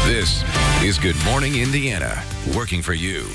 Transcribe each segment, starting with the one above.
This is Good Morning Indiana, working for you.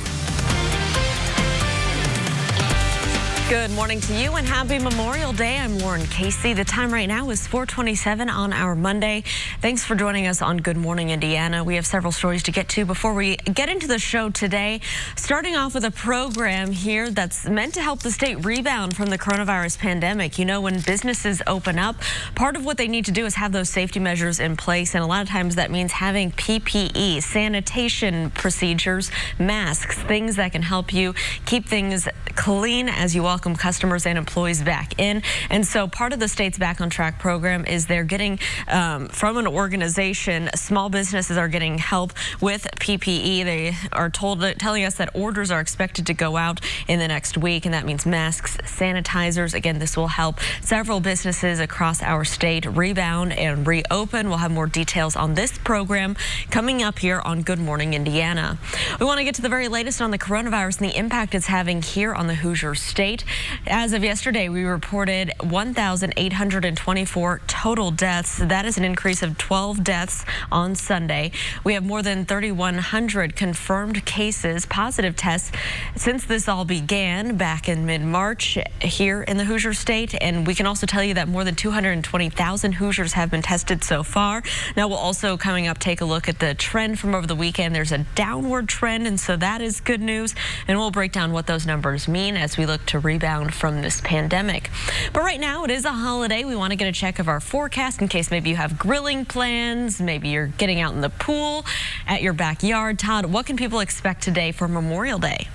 Good morning to you and happy Memorial Day. I'm Lauren Casey. The time right now is 4:27 on our Monday. Thanks for joining us on Good Morning Indiana. We have several stories to get to before we get into the show today. Starting off with a program here that's meant to help the state rebound from the coronavirus pandemic. You know, when businesses open up, part of what they need to do is have those safety measures in place. And a lot of times that means having PPE, sanitation procedures, masks, things that can help you keep things clean as you welcome customers and employees back in. And so part of the state's Back on Track program is they're getting from an organization, small businesses are getting help with PPE. They are telling us that orders are expected to go out in the next week, and that means masks, sanitizers. Again, this will help several businesses across our state rebound and reopen. We'll have more details on this program coming up here on Good Morning Indiana. We want to get to the very latest on the coronavirus and the impact it's having here on the Hoosier State. As of yesterday, we reported 1,824 total deaths. That is an increase of 12 deaths on Sunday. We have more than 3,100 confirmed cases, positive tests, since this all began back in mid-March here in the Hoosier State. And we can also tell you that more than 220,000 Hoosiers have been tested so far. Now, we'll also, coming up, take a look at the trend from over the weekend. There's a downward trend, and so that is good news. And we'll break down what those numbers mean as we look to rebound from this pandemic. But right now it is a holiday. We want to get a check of our forecast in case maybe you have grilling plans, maybe you're getting out in the pool at your backyard. Todd, what can people expect today for Memorial Day?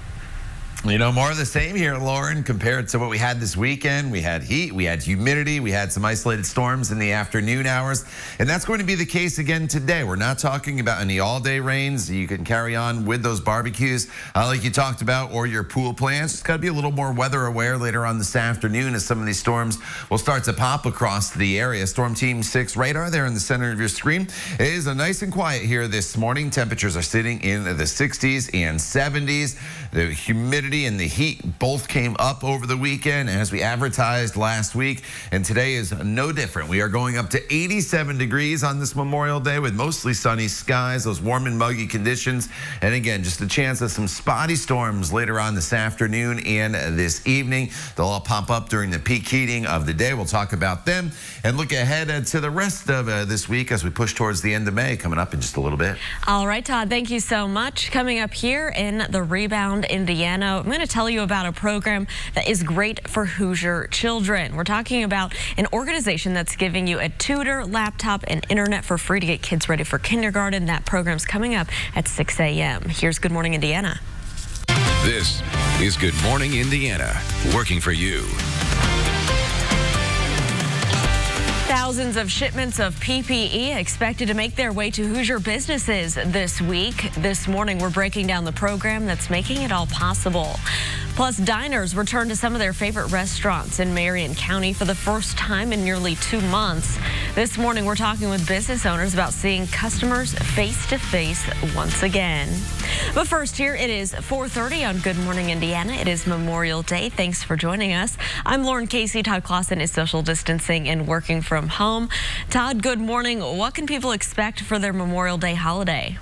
You know, more of the same here, Lauren, compared to what we had this weekend. We had heat, we had humidity, we had some isolated storms in the afternoon hours, and that's going to be the case again today. We're not talking about any all-day rains. You can carry on with those barbecues like you talked about, or your pool plans. It's got to be a little more weather aware later on this afternoon as some of these storms will start to pop across the area. Storm Team 6 radar there in the center of your screen is nice and quiet here this morning. Temperatures are sitting in the 60s and 70s. The humidity and the heat both came up over the weekend as we advertised last week, and today is no different. We are going up to 87 degrees on this Memorial Day with mostly sunny skies, those warm and muggy conditions, and again, just a chance of some spotty storms later on this afternoon and this evening. They'll all pop up during the peak heating of the day. We'll talk about them and look ahead to the rest of this week as we push towards the end of May, coming up in just a little bit. All right, Todd, thank you so much. Coming up here in the Rebound Indiana, I'm going to tell you about a program that is great for Hoosier children. We're talking about an organization that's giving you a tutor, laptop, and internet for free to get kids ready for kindergarten. That program's coming up at 6 a.m. Here's Good Morning Indiana. This is Good Morning Indiana, working for you. Thousands of shipments of PPE expected to make their way to Hoosier businesses this week. This morning, we're breaking down the program that's making it all possible. Plus, diners return to some of their favorite restaurants in Marion County for the first time in nearly 2 months. This morning, we're talking with business owners about seeing customers face-to-face once again. But first, here it is 4:30 on Good Morning Indiana. It is Memorial Day. Thanks for joining us. I'm Lauren Casey. Todd Clausen is social distancing and working from home. Todd, good morning. What can people expect for their Memorial Day holiday?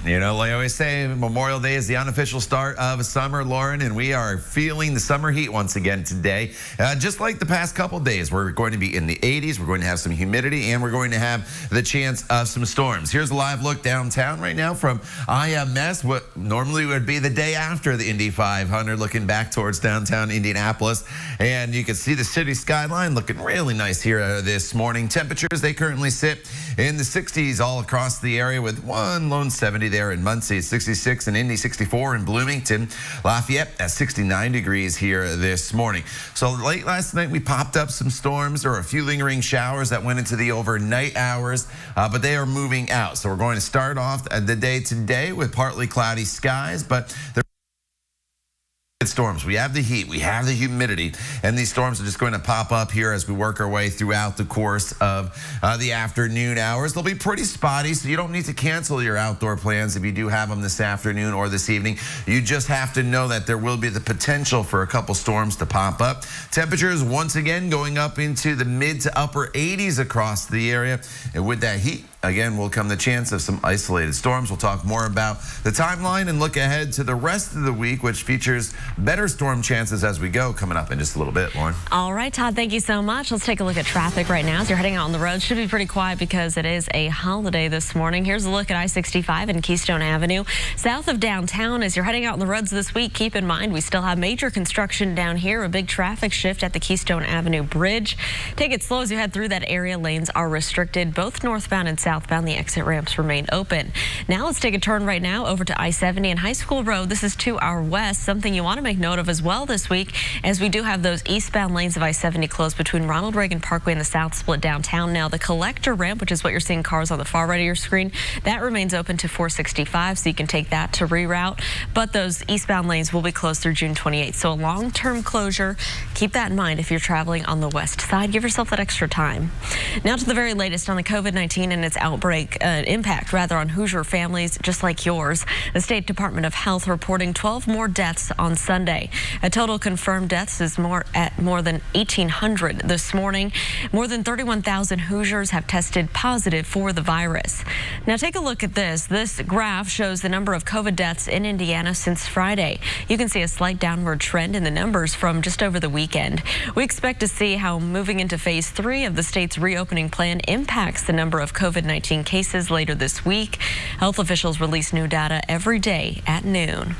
You know, like I always say, Memorial Day is the unofficial start of summer, Lauren, and we are feeling the summer heat once again today. Just like the past couple days, we're going to be in the 80s, we're going to have some humidity, and we're going to have the chance of some storms. Here's a live look downtown right now from IMS, what normally would be the day after the Indy 500, looking back towards downtown Indianapolis. And you can see the city skyline looking really nice here this morning. Temperatures, they currently sit in the 60s all across the area with one lone 70 there in Muncie, 66 in Indy, 64 in Bloomington. Lafayette at 69 degrees here this morning. So late last night we popped up some storms. There were a few lingering showers that went into the overnight hours, but they are moving out. So we're going to start off the day today with partly cloudy skies, but storms. We have the heat, we have the humidity, and these storms are just going to pop up here as we work our way throughout the course of the afternoon hours. They'll be pretty spotty, so you don't need to cancel your outdoor plans if you do have them this afternoon or this evening. You just have to know that there will be the potential for a couple storms to pop up. Temperatures once again going up into the mid to upper 80s across the area, and with that heat, again, will come the chance of some isolated storms. We'll talk more about the timeline and look ahead to the rest of the week, which features better storm chances as we go, coming up in just a little bit, Lauren. All right, Todd, thank you so much. Let's take a look at traffic right now. As you're heading out on the road, should be pretty quiet because it is a holiday this morning. Here's a look at I-65 and Keystone Avenue. South of downtown, as you're heading out on the roads this week, keep in mind we still have major construction down here, a big traffic shift at the Keystone Avenue Bridge. Take it slow as you head through that area. Lanes are restricted. Both northbound and southbound, the exit ramps remain open. Now let's take a turn right now over to I-70 and High School Road. This is to our west. Something you want to make note of as well this week, as we do have those eastbound lanes of I-70 closed between Ronald Reagan Parkway and the South Split downtown. Now the collector ramp, which is what you're seeing cars on the far right of your screen, that remains open to 465, so you can take that to reroute. But those eastbound lanes will be closed through June 28th. So a long-term closure. Keep that in mind if you're traveling on the west side. Give yourself that extra time. Now to the very latest on the COVID-19 and its outbreak impact on Hoosier families just like yours. The State Department of Health reporting 12 more deaths on Sunday. A total confirmed deaths is more than 1,800 this morning. More than 31,000 Hoosiers have tested positive for the virus. Now take a look at this. This graph shows the number of COVID deaths in Indiana since Friday. You can see a slight downward trend in the numbers from just over the weekend. We expect to see how moving into phase 3 of the state's reopening plan impacts the number of COVID-19 cases later this week. Health officials release new data every day at noon.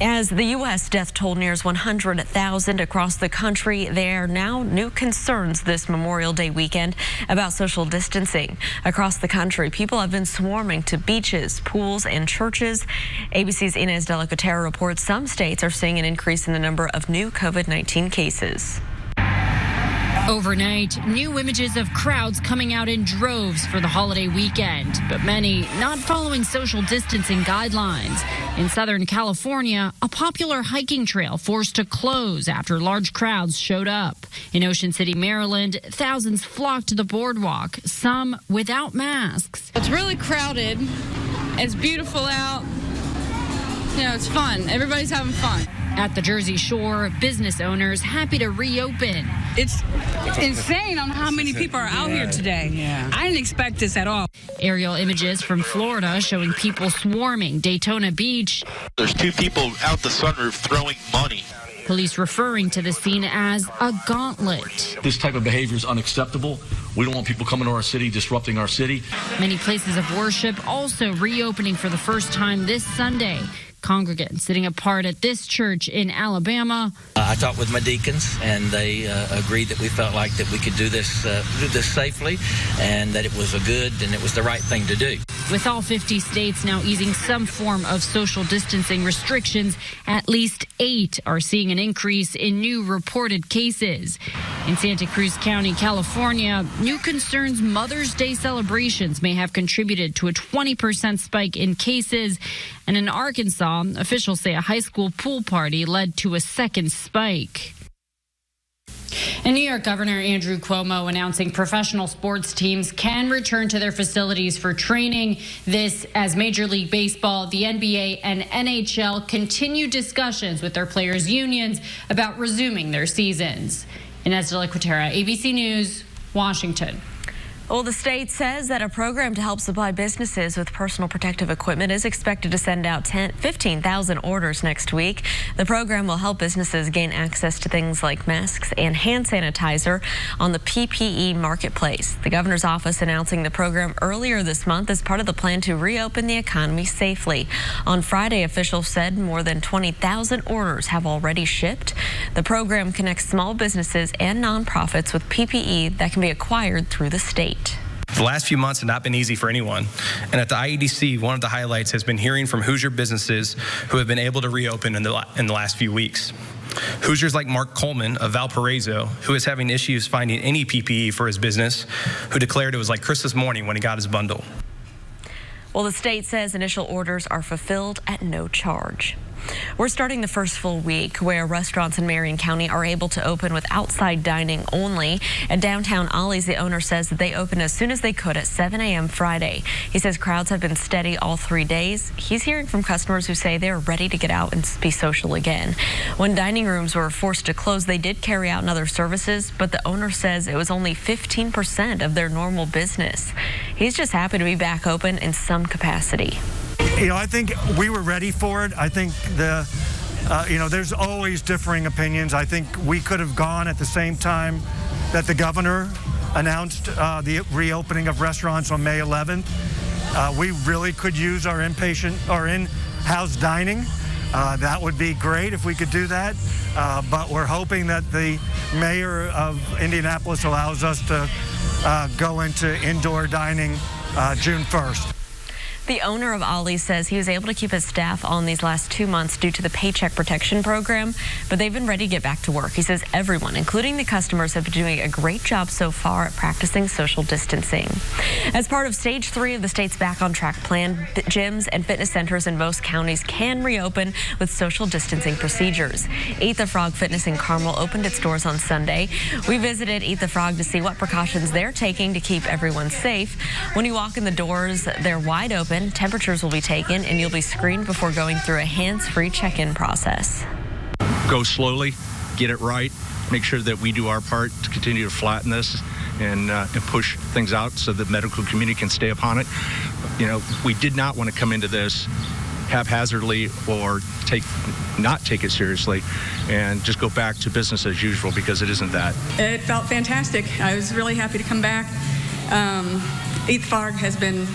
As the U.S. death toll nears 100,000 across the country, there are now new concerns this Memorial Day weekend about social distancing. Across the country, people have been swarming to beaches, pools, and churches. ABC's Inez de la Cotera reports some states are seeing an increase in the number of new COVID-19 cases. Overnight, new images of crowds coming out in droves for the holiday weekend, but many not following social distancing guidelines. In Southern California, a popular hiking trail forced to close after large crowds showed up. In Ocean City, Maryland, thousands flocked to the boardwalk, some without masks. It's really crowded. It's beautiful out. You know, it's fun. Everybody's having fun. At the Jersey Shore, business owners happy to reopen. It's insane on how many people are out here today. Yeah. I didn't expect this at all. Aerial images from Florida showing people swarming Daytona Beach. There's 2 people out the sunroof throwing money. Police referring to the scene as a gauntlet. This type of behavior is unacceptable. We don't want people coming to our city, disrupting our city. Many places of worship also reopening for the first time this Sunday. Congregants sitting apart at this church in Alabama. I talked with my deacons, and they agreed that we felt like that we could do this safely, and that it was a good and it was the right thing to do. With all 50 states now easing some form of social distancing restrictions, at least 8 are seeing an increase in new reported cases. In Santa Cruz County, California, new concerns Mother's Day celebrations may have contributed to a 20% spike in cases. And in Arkansas, officials say a high school pool party led to a second spike. And New York Governor Andrew Cuomo announcing professional sports teams can return to their facilities for training. This as Major League Baseball, the NBA, and NHL continue discussions with their players' unions about resuming their seasons. Inez de la Cotera, ABC News, Washington. Well, the state says that a program to help supply businesses with personal protective equipment is expected to send out 15,000 orders next week. The program will help businesses gain access to things like masks and hand sanitizer on the PPE marketplace. The governor's office announcing the program earlier this month as part of the plan to reopen the economy safely. On Friday, officials said more than 20,000 orders have already shipped. The program connects small businesses and nonprofits with PPE that can be acquired through the state. The last few months have not been easy for anyone, and at the IEDC, one of the highlights has been hearing from Hoosier businesses who have been able to reopen in the last few weeks. Hoosiers like Mark Coleman of Valparaiso, who is having issues finding any PPE for his business, who declared it was like Christmas morning when he got his bundle. Well, the state says initial orders are fulfilled at no charge. We're starting the first full week where restaurants in Marion County are able to open with outside dining only. At Downtown Ollie's, the owner says that they opened as soon as they could at 7 a.m. Friday. He says crowds have been steady all 3 days. He's hearing from customers who say they're ready to get out and be social again. When dining rooms were forced to close, they did carry out other services, but the owner says it was only 15% of their normal business. He's just happy to be back open in some capacity. I think we were ready for it. I think there's always differing opinions. I think we could have gone at the same time that the governor announced the reopening of restaurants on May 11th. We really could use our in-house dining. That would be great if we could do that. But we're hoping that the mayor of Indianapolis allows us to go into indoor dining June 1st. The owner of Ollie's says he was able to keep his staff on these last 2 months due to the Paycheck Protection Program, but they've been ready to get back to work. He says everyone, including the customers, have been doing a great job so far at practicing social distancing. As part of Stage 3 of the state's Back on Track plan, gyms and fitness centers in most counties can reopen with social distancing procedures. Eat the Frog Fitness in Carmel opened its doors on Sunday. We visited Eat the Frog to see what precautions they're taking to keep everyone safe. When you walk in the doors, they're wide open. Temperatures will be taken, and you'll be screened before going through a hands-free check-in process. Go slowly, get it right, make sure that we do our part to continue to flatten this and push things out so the medical community can stay upon it. We did not want to come into this haphazardly or not take it seriously and just go back to business as usual, because it isn't that. It felt fantastic. I was really happy to come back. Eat the Frog has been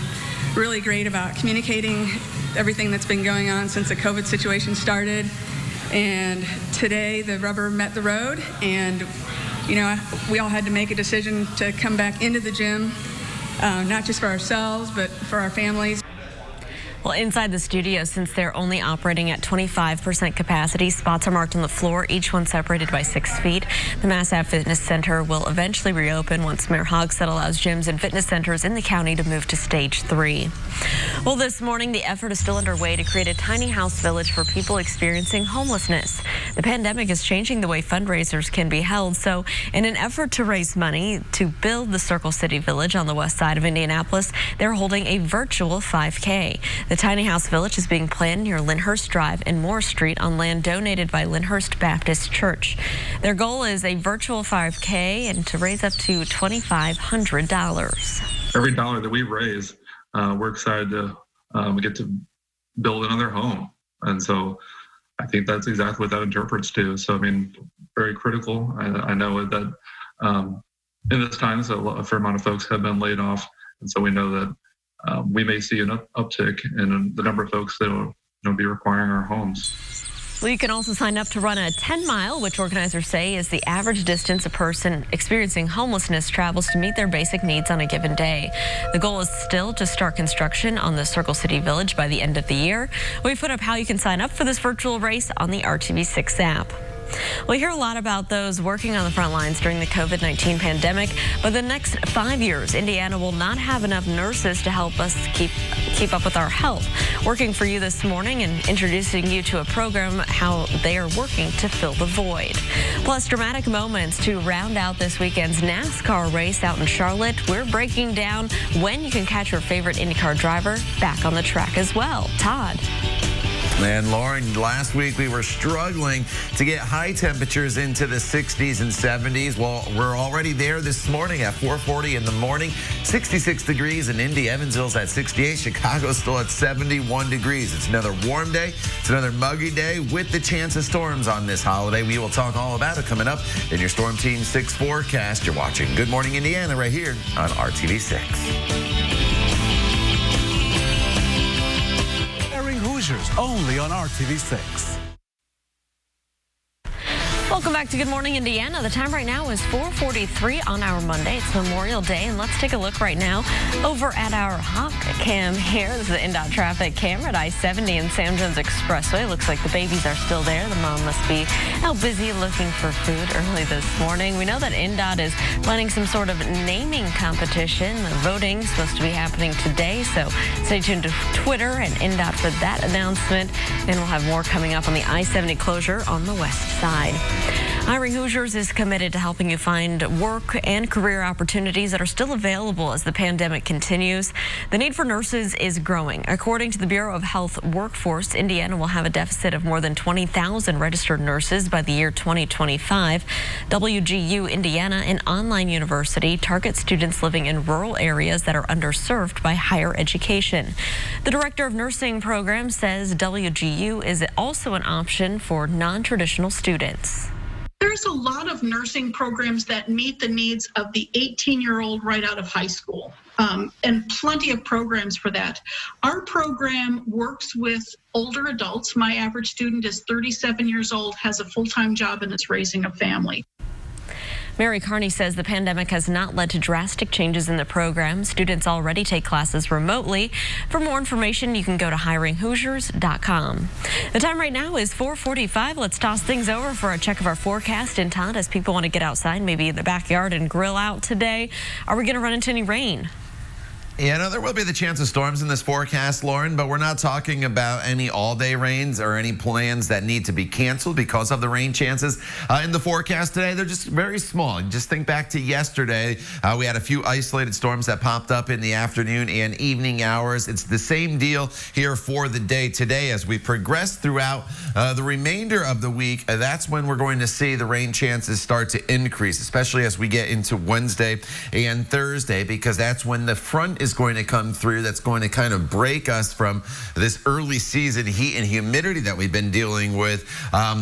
really great about communicating everything that's been going on since the COVID situation started. And today the rubber met the road, and we all had to make a decision to come back into the gym, not just for ourselves, but for our families. Well, inside the studio, since they're only operating at 25% capacity, spots are marked on the floor, each one separated by 6 feet. The Mass Ave Fitness Center will eventually reopen once Mayor Hogsett allows gyms and fitness centers in the county to move to Stage 3. Well, this morning, the effort is still underway to create a tiny house village for people experiencing homelessness. The pandemic is changing the way fundraisers can be held, so in an effort to raise money to build the Circle City Village on the west side of Indianapolis, they're holding a virtual 5K. The Tiny House Village is being planned near Lyndhurst Drive and Moore Street on land donated by Lyndhurst Baptist Church. Their goal is a virtual 5K and to raise up to $2,500. Every dollar that we raise, we're excited to we get to build another home. And so I think that's exactly what that interprets to. So, very critical. I know that in this time, a fair amount of folks have been laid off. And so we know that we may see an uptick in the number of folks that will be requiring our homes. Well, you can also sign up to run a 10-mile, which organizers say is the average distance a person experiencing homelessness travels to meet their basic needs on a given day. The goal is still to start construction on the Circle City Village by the end of the year. We've put up how you can sign up for this virtual race on the RTV6 app. We hear a lot about those working on the front lines during the COVID-19 pandemic, but the next 5 years, Indiana will not have enough nurses to help us keep up with our health. Working for you this morning and introducing you to a program, how they are working to fill the void. Plus, dramatic moments to round out this weekend's NASCAR race out in Charlotte. We're breaking down when you can catch your favorite IndyCar driver back on the track as well. Todd. And Lauren, last week we were struggling to get high temperatures into the 60s and 70s. Well, we're already there this morning at 4:40 in the morning. 66 degrees in Indy. Evansville's at 68. Chicago's still at 71 degrees. It's another warm day. It's another muggy day with the chance of storms on this holiday. We will talk all about it coming up in your Storm Team 6 forecast. You're watching Good Morning Indiana right here on RTV6. Hoosiers only on RTV6. Welcome back to Good Morning Indiana. The time right now is 4:43 on our Monday. It's Memorial Day, and let's take a look right now over at our Hawk Cam here. This is the INDOT traffic camera at I-70 and Sam Jones Expressway. Looks like the babies are still there. The mom must be out busy looking for food early this morning. We know that INDOT is planning some sort of naming competition. The voting is supposed to be happening today, so stay tuned to Twitter and INDOT for that announcement, and we'll have more coming up on the I-70 closure on the west side. Hiring Hoosiers is committed to helping you find work and career opportunities that are still available as the pandemic continues. The need for nurses is growing. According to the Bureau of Health Workforce, Indiana will have a deficit of more than 20,000 registered nurses by the year 2025. WGU Indiana, an online university, targets students living in rural areas that are underserved by higher education. The director of nursing programs says WGU is also an option for non-traditional students. There's a lot of nursing programs that meet the needs of the 18-year-old right out of high school, and plenty of programs for that. Our program works with older adults. My average student is 37 years old, has a full-time job, and is raising a family. Mary Carney says the pandemic has not led to drastic changes in the program. Students already take classes remotely. For more information, you can go to hiringhoosiers.com. The time right now is 4:45. Let's toss things over for a check of our forecast. And Todd, as people want to get outside, maybe in the backyard and grill out today, are we going to run into any rain? Yeah, no, there will be the chance of storms in this forecast, Lauren, but we're not talking about any all-day rains or any plans that need to be canceled because of the rain chances in the forecast today. They're just very small. Just think back to yesterday. We had a few isolated storms that popped up in the afternoon and evening hours. It's the same deal here for the day today. As we progress throughout the remainder of the week, that's when we're going to see the rain chances start to increase, especially as we get into Wednesday and Thursday, because that's when the front is going to come through. That's going to kind of break us from this early season heat and humidity that we've been dealing with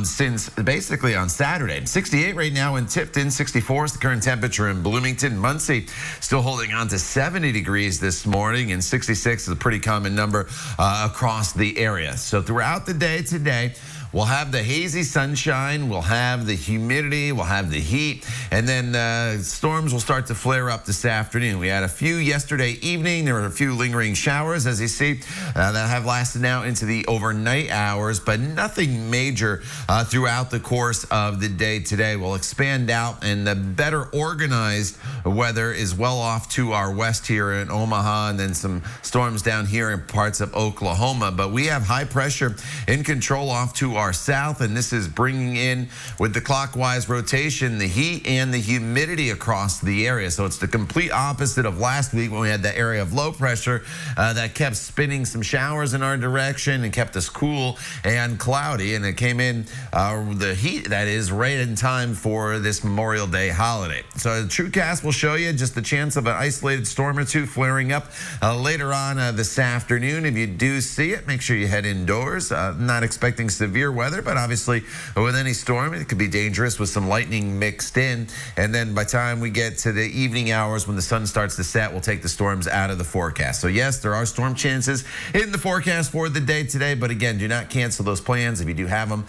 since basically on Saturday. 68 right now in Tipton, 64 is the current temperature in Bloomington. Muncie still holding on to 70 degrees this morning, and 66 is a pretty common number across the area. So throughout the day today, we'll have the hazy sunshine, we'll have the humidity, we'll have the heat, and then storms will start to flare up this afternoon. We had a few yesterday evening. There were a few lingering showers, as you see, that have lasted now into the overnight hours, but nothing major throughout the course of the day today. We'll expand out, and the better organized weather is well off to our west here in Omaha, and then some storms down here in parts of Oklahoma. But we have high pressure in control off to our south, and this is bringing in, with the clockwise rotation, the heat and the humidity across the area. So it's the complete opposite of last week when we had that area of low pressure that kept spinning some showers in our direction and kept us cool and cloudy, and it came in the heat that is right in time for this Memorial Day holiday. So the TrueCast will show you just the chance of an isolated storm or two flaring up later on this afternoon. If you do see it, make sure you head indoors. Not expecting severe weather, but obviously with any storm, it could be dangerous with some lightning mixed in. And then by the time we get to the evening hours when the sun starts to set, we'll take the storms out of the forecast. So yes, there are storm chances in the forecast for the day today, but again, do not cancel those plans if you do have them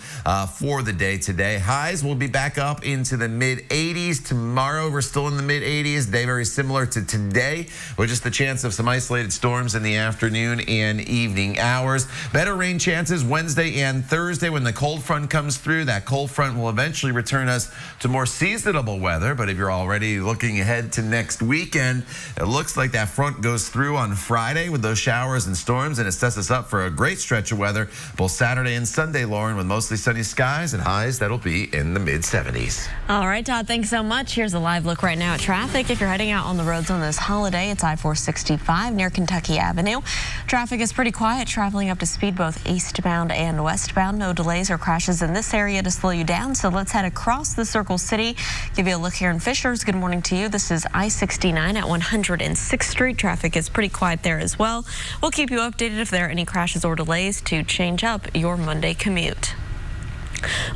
for the day today. Highs will be back up into the mid-80s. Tomorrow, we're still in the mid-80s. Day very similar to today, with just the chance of some isolated storms in the afternoon and evening hours. Better rain chances Wednesday and Thursday when the cold front comes through. That cold front will eventually return us to more seasonable weather, but if you're already looking ahead to next weekend, it looks like that front goes through on Friday with those showers and storms, and it sets us up for a great stretch of weather both Saturday and Sunday, Lauren, with mostly sunny skies and highs that'll be in the mid-70s. All right, Todd, thanks so much. Here's a live look right now at traffic. If you're heading out on the roads on this holiday, it's I-465 near Kentucky Avenue. Traffic is pretty quiet, traveling up to speed both eastbound and westbound. No delays or crashes in this area to slow you down, so let's head across the Circle City. Give you a look here in Fishers. Good morning to you. This is I-69 at 106th Street. Traffic is pretty quiet there as well. We'll keep you updated if there are any crashes or delays to change up your Monday commute.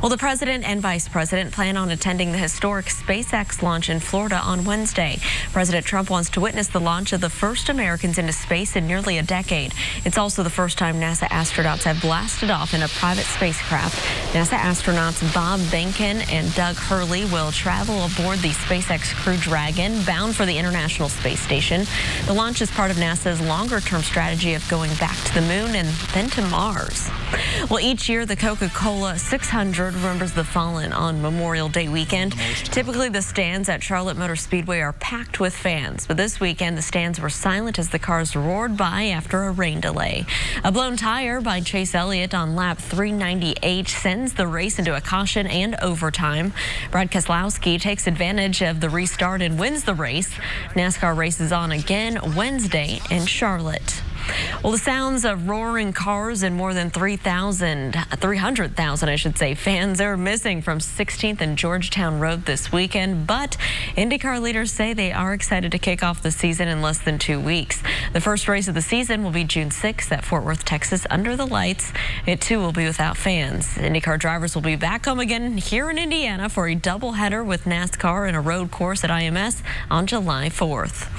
Well, the president and vice president plan on attending the historic SpaceX launch in Florida on Wednesday. President Trump wants to witness the launch of the first Americans into space in nearly a decade. It's also the first time NASA astronauts have blasted off in a private spacecraft. NASA astronauts Bob Behnken and Doug Hurley will travel aboard the SpaceX Crew Dragon, bound for the International Space Station. The launch is part of NASA's longer-term strategy of going back to the moon and then to Mars. Well, each year, the Coca-Cola 600 remembers the fallen on Memorial Day weekend. Typically, the stands at Charlotte Motor Speedway are packed with fans, but this weekend, the stands were silent as the cars roared by after a rain delay. A blown tire by Chase Elliott on lap 398 sends the race into a caution and overtime. Brad Keselowski takes advantage of the restart and wins the race. NASCAR races on again Wednesday in Charlotte. Well, the sounds of roaring cars and more than 300,000 fans are missing from 16th and Georgetown Road this weekend, but IndyCar leaders say they are excited to kick off the season in less than 2 weeks. The first race of the season will be June 6th at Fort Worth, Texas, under the lights. It, too, will be without fans. IndyCar drivers will be back home again here in Indiana for a doubleheader with NASCAR and a road course at IMS on July 4th.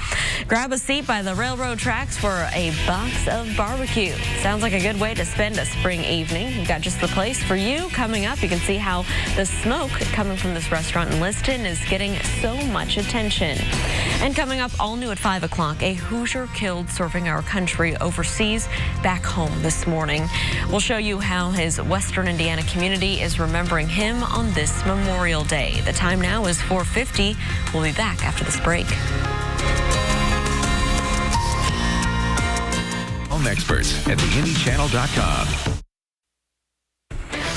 Grab a seat by the railroad tracks for a box of barbecue. Sounds like a good way to spend a spring evening. We've got just the place for you. Coming up, you can see how the smoke coming from this restaurant in Liston is getting so much attention. And coming up, all new at 5 o'clock, a Hoosier killed serving our country overseas back home this morning. We'll show you how his Western Indiana community is remembering him on this Memorial Day. The time now is 4:50. We'll be back after this break. Home experts at theindychannel.com.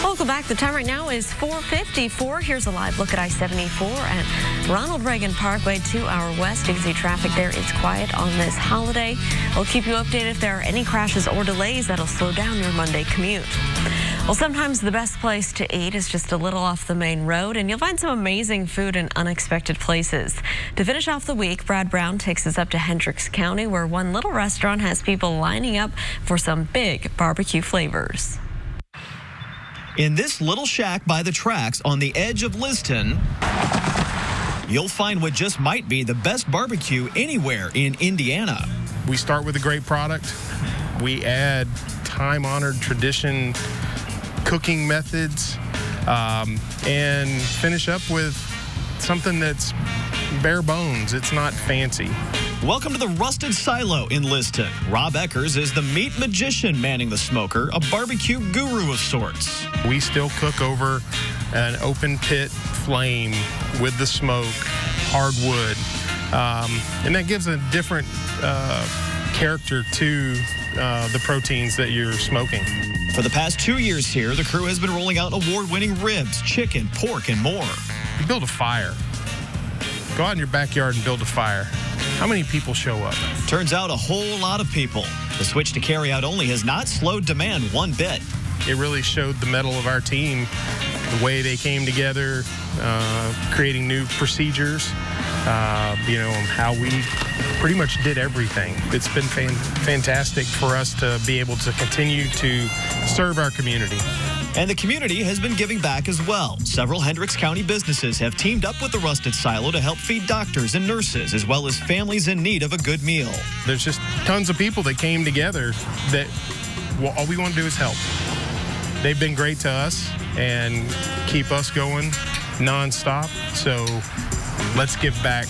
Welcome back. The time right now is 4:54. Here's a live look at I-74 at Ronald Reagan Parkway to our west. You can see traffic there is quiet on this holiday. We'll keep you updated if there are any crashes or delays that'll slow down your Monday commute. Well, sometimes the best place to eat is just a little off the main road, and you'll find some amazing food in unexpected places. To finish off the week, Brad Brown takes us up to Hendricks County, where one little restaurant has people lining up for some big barbecue flavors. In this little shack by the tracks on the edge of Liston, you'll find what just might be the best barbecue anywhere in Indiana. We start with a great product. We add time-honored tradition cooking methods and finish up with something that's bare bones. It's not fancy. Welcome to the Rusted Silo in Liston. Rob Eckers is the meat magician manning the smoker, a barbecue guru of sorts. We still cook over an open pit flame with the smoke, hardwood, and that gives a different character to the proteins that you're smoking. For the past 2 years here, the crew has been rolling out award-winning ribs, chicken, pork, and more. You build a fire. Go out in your backyard and build a fire. How many people show up? Turns out a whole lot of people. The switch to carry-out only has not slowed demand one bit. It really showed the mettle of our team, the way they came together, creating new procedures, how we pretty much did everything. It's been fantastic for us to be able to continue to serve our community. And the community has been giving back as well. Several Hendricks County businesses have teamed up with the Rusted Silo to help feed doctors and nurses, as well as families in need of a good meal. There's just tons of people that came together that all we want to do is help. They've been great to us and keep us going nonstop. So let's give back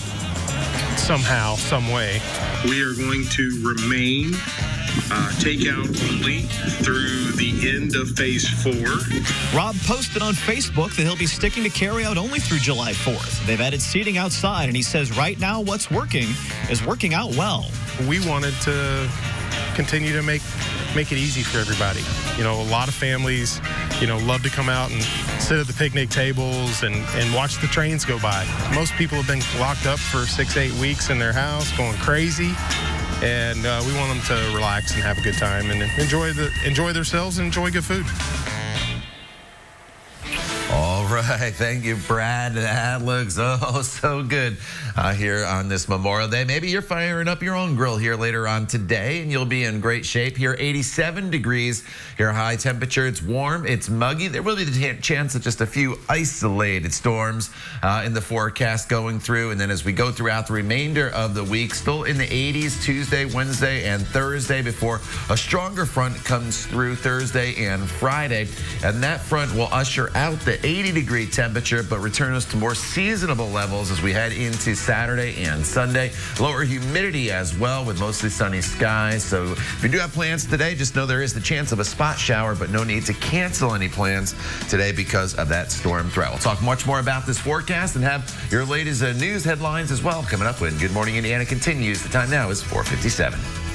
somehow, some way. We are going to remain takeout only through the end of phase 4. Rob posted on Facebook that he'll be sticking to carry-out only through July 4th. They've added seating outside, and he says right now what's working is working out well. We wanted to continue to make it easy for everybody. You know, a lot of families, love to come out and sit at the picnic tables and watch the trains go by. Most people have been locked up for 6-8 weeks in their house, going crazy. And we want them to relax and have a good time and enjoy themselves and enjoy good food. All right. Thank you, Brad. That looks so good here on this Memorial Day. Maybe you're firing up your own grill here later on today, and you'll be in great shape here. 87 degrees, your high temperature. It's warm. It's muggy. There will be the chance of just a few isolated storms in the forecast going through. And then as we go throughout the remainder of the week, still in the 80s Tuesday, Wednesday, and Thursday before a stronger front comes through Thursday and Friday. And that front will usher out the 80-degree temperature, but return us to more seasonable levels as we head into Saturday and Sunday. Lower humidity as well with mostly sunny skies. So if you do have plans today, just know there is the chance of a spot shower, but no need to cancel any plans today because of that storm threat. We'll talk much more about this forecast and have your latest news headlines as well coming up when Good Morning Indiana continues. The time now is 4:57.